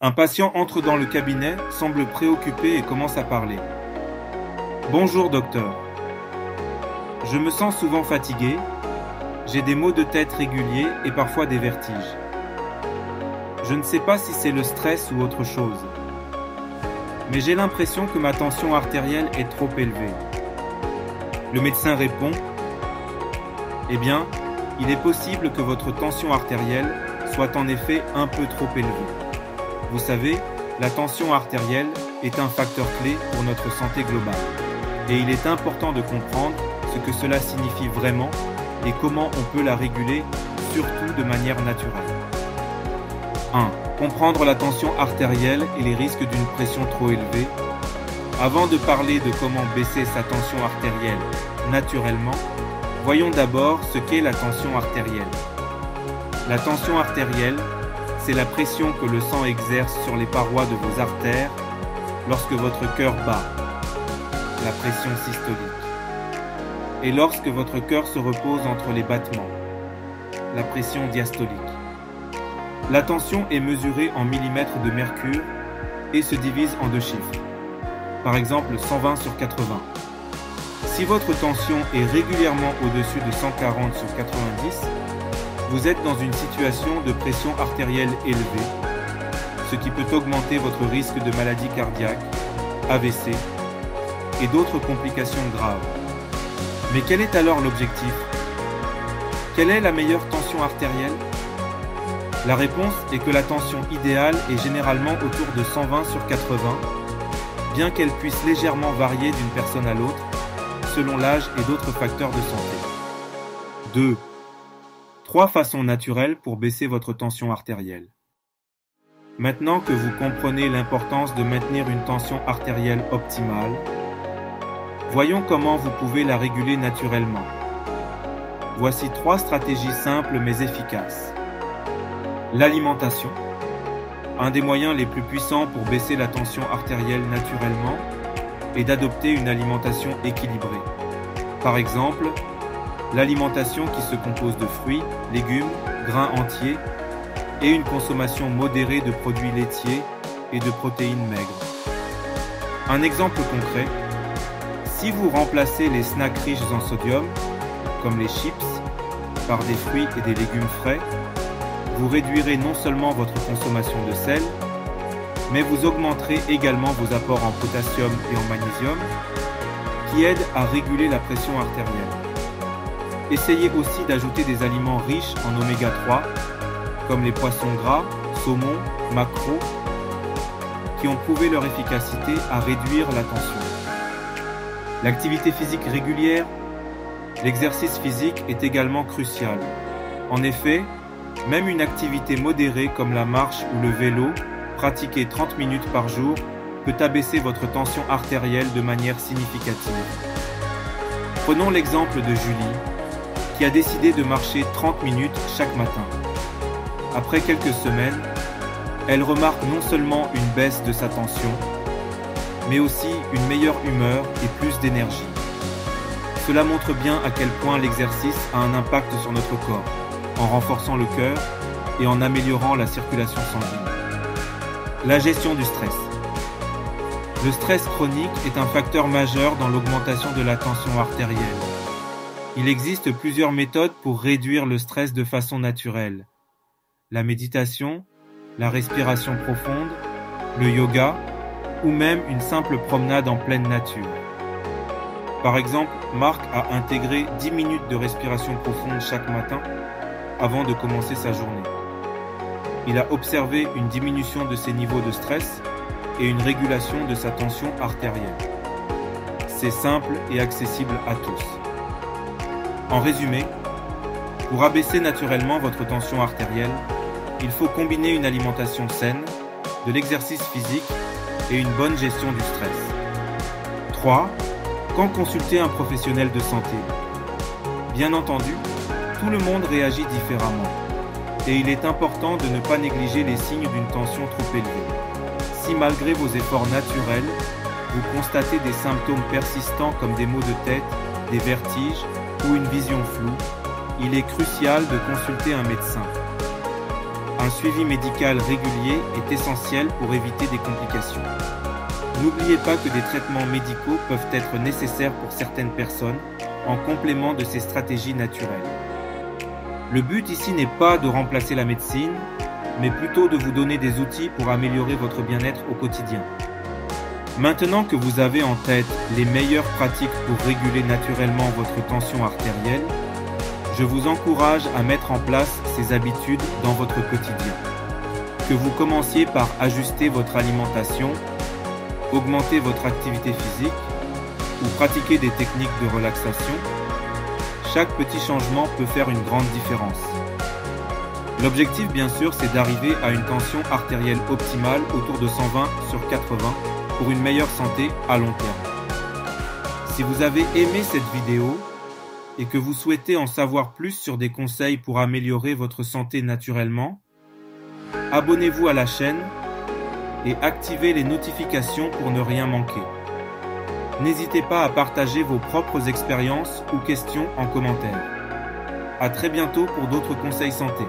Un patient entre dans le cabinet, semble préoccupé et commence à parler. Bonjour docteur. Je me sens souvent fatigué, j'ai des maux de tête réguliers et parfois des vertiges. Je ne sais pas si c'est le stress ou autre chose, mais j'ai l'impression que ma tension artérielle est trop élevée. Le médecin répond, eh bien, il est possible que votre tension artérielle soit en effet un peu trop élevée. Vous savez, la tension artérielle est un facteur clé pour notre santé globale. Et il est important de comprendre ce que cela signifie vraiment et comment on peut la réguler, surtout de manière naturelle. 1. Comprendre la tension artérielle et les risques d'une pression trop élevée. Avant de parler de comment baisser sa tension artérielle naturellement, voyons d'abord ce qu'est la tension artérielle. La tension artérielle, c'est la pression que le sang exerce sur les parois de vos artères lorsque votre cœur bat, la pression systolique, et lorsque votre cœur se repose entre les battements, la pression diastolique. La tension est mesurée en millimètres de mercure et se divise en deux chiffres, par exemple 120 sur 80. Si votre tension est régulièrement au-dessus de 140 sur 90, vous êtes dans une situation de pression artérielle élevée, ce qui peut augmenter votre risque de maladie cardiaque, AVC et d'autres complications graves. Mais quel est alors l'objectif? Quelle est la meilleure tension artérielle? La réponse est que la tension idéale est généralement autour de 120 sur 80, bien qu'elle puisse légèrement varier d'une personne à l'autre, selon l'âge et d'autres facteurs de santé. 2. 3 façons naturelles pour baisser votre tension artérielle. Maintenant que vous comprenez l'importance de maintenir une tension artérielle optimale, voyons comment vous pouvez la réguler naturellement. Voici 3 stratégies simples mais efficaces. L'alimentation, un des moyens les plus puissants pour baisser la tension artérielle naturellement, est d'adopter une alimentation équilibrée. Par exemple, l'alimentation qui se compose de fruits, légumes, grains entiers et une consommation modérée de produits laitiers et de protéines maigres. Un exemple concret, si vous remplacez les snacks riches en sodium, comme les chips, par des fruits et des légumes frais, vous réduirez non seulement votre consommation de sel, mais vous augmenterez également vos apports en potassium et en magnésium, qui aident à réguler la pression artérielle. Essayez aussi d'ajouter des aliments riches en oméga 3, comme les poissons gras, saumon, maquereau, qui ont prouvé leur efficacité à réduire la tension. L'activité physique régulière, l'exercice physique est également crucial. En effet, même une activité modérée comme la marche ou le vélo, pratiquée 30 minutes par jour, peut abaisser votre tension artérielle de manière significative. Prenons l'exemple de Julie, qui a décidé de marcher 30 minutes chaque matin. Après quelques semaines, elle remarque non seulement une baisse de sa tension, mais aussi une meilleure humeur et plus d'énergie. Cela montre bien à quel point l'exercice a un impact sur notre corps, en renforçant le cœur et en améliorant la circulation sanguine. La gestion du stress. Le stress chronique est un facteur majeur dans l'augmentation de la tension artérielle. Il existe plusieurs méthodes pour réduire le stress de façon naturelle. La méditation, la respiration profonde, le yoga ou même une simple promenade en pleine nature. Par exemple, Marc a intégré 10 minutes de respiration profonde chaque matin avant de commencer sa journée. Il a observé une diminution de ses niveaux de stress et une régulation de sa tension artérielle. C'est simple et accessible à tous. En résumé, pour abaisser naturellement votre tension artérielle, il faut combiner une alimentation saine, de l'exercice physique et une bonne gestion du stress. 3. Quand consulter un professionnel de santé? Bien entendu, tout le monde réagit différemment et il est important de ne pas négliger les signes d'une tension trop élevée. Si malgré vos efforts naturels, vous constatez des symptômes persistants comme des maux de tête, des vertiges ou une vision floue, il est crucial de consulter un médecin. un suivi médical régulier est essentiel pour éviter des complications. N'oubliez pas que des traitements médicaux peuvent être nécessaires pour certaines personnes en complément de ces stratégies naturelles. Le but ici n'est pas de remplacer la médecine, mais plutôt de vous donner des outils pour améliorer votre bien-être au quotidien. Maintenant que vous avez en tête les meilleures pratiques pour réguler naturellement votre tension artérielle, je vous encourage à mettre en place ces habitudes dans votre quotidien. Que vous commenciez par ajuster votre alimentation, augmenter votre activité physique ou pratiquer des techniques de relaxation, chaque petit changement peut faire une grande différence. L'objectif, bien sûr, c'est d'arriver à une tension artérielle optimale autour de 120/80 pour une meilleure santé à long terme. Si vous avez aimé cette vidéo et que vous souhaitez en savoir plus sur des conseils pour améliorer votre santé naturellement, abonnez-vous à la chaîne et activez les notifications pour ne rien manquer. N'hésitez pas à partager vos propres expériences ou questions en commentaire. À très bientôt pour d'autres conseils santé.